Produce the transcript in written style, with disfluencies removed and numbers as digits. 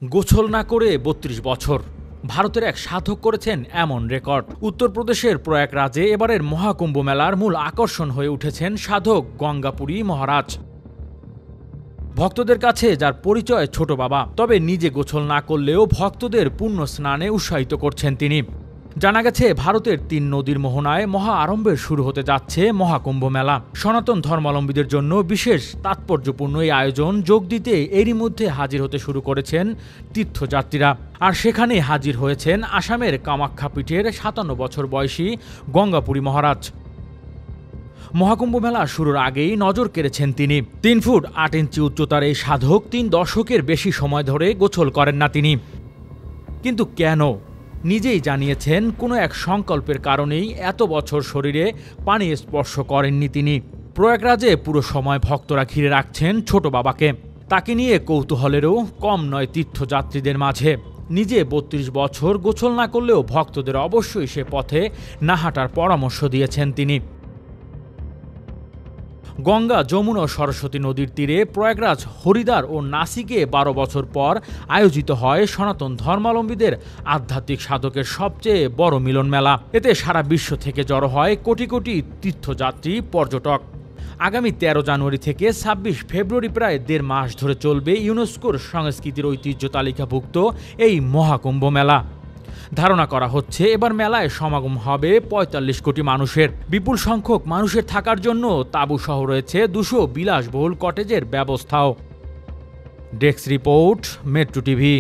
গোছল না করে ৩২ বছর ভারতের এক সাধক করেছেন এমন রেকর্ড। উত্তরপ্রদেশের প্রয়াগরাজে এবারের মহাকুম্ভ মেলার মূল আকর্ষণ হয়ে উঠেছেন সাধক গঙ্গাপুরী মহারাজ। ভক্তদের কাছে যার পরিচয় ছোট বাবা, তবে নিজে গোছল না করলেও ভক্তদের পুণ্য স্নানে উৎসাহিত করছেন তিনি। জানা গেছে ভারতের ৩ নদীর মোহনায় মহা আড়ম্বরে শুরু হতে যাচ্ছে মহাকুম্ভ মেলা। সনাতন ধর্মাবলম্বীদের জন্য বিশেষ তাৎপর্যপূর্ণ এই আয়োজন যোগ দিতে এরই মধ্যে হাজির হতে শুরু করেছেন তীর্থযাত্রীরা। আর সেখানে হাজির হয়েছেন আসামের কামাখ্যা পীঠের ৫৭ বছর বয়সী গঙ্গাপুরী মহারাজ। মহাকুম্ভ মেলা শুরুর আগেই নজর কেড়েছেন তিনি। ৩ ফুট ৮ ইঞ্চি উচ্চতার এই সাধক ৩ দশকের বেশি সময় ধরে গোছল করেন না তিনি। কিন্তু কেন? নিজেই জানিয়েছেন কোনো এক সংকল্পের কারণেই এত বছর শরীরে পানি স্পর্শ করেননি তিনি। প্রয়াগরাজে পুরো সময় ভক্তরা ঘিরে রাখছেন ছোট বাবাকে। তাকে নিয়ে কৌতূহলেরও কম নয় তীর্থযাত্রীদের মাঝে। নিজে ৩২ বছর গোছল না করলেও ভক্তদের অবশ্যই সে পথে না হাঁটার পরামর্শ দিয়েছেন তিনি। গঙ্গা, যমুনা ও সরস্বতী নদীর তীরে প্রয়াগরাজ, হরিদ্বার ও নাসিকে ১২ বছর পর আয়োজিত হয় সনাতন ধর্মাবলম্বীদের আধ্যাত্মিক সাধকের সবচেয়ে বড় মিলন মেলা। এতে সারা বিশ্ব থেকে জড়ো হয় কোটি কোটি তীর্থযাত্রী, পর্যটক। আগামী ১৩ জানুয়ারি থেকে ২৬ ফেব্রুয়ারি প্রায় ১.৫ মাস ধরে চলবে ইউনেস্কোর সংস্কৃতির ঐতিহ্য তালিকাভুক্ত এই মহাকুম্ভ মেলা। ধারণা করা হচ্ছে এবার মেলায় সমাগম হবে ৪৫ কোটি মানুষের। বিপুল সংখ্যক মানুষের থাকার জন্য তাঁবু সহ রয়েছে ২০০ বিলাসবহুল কটেজের ব্যবস্থাও। Desk report, metro TV.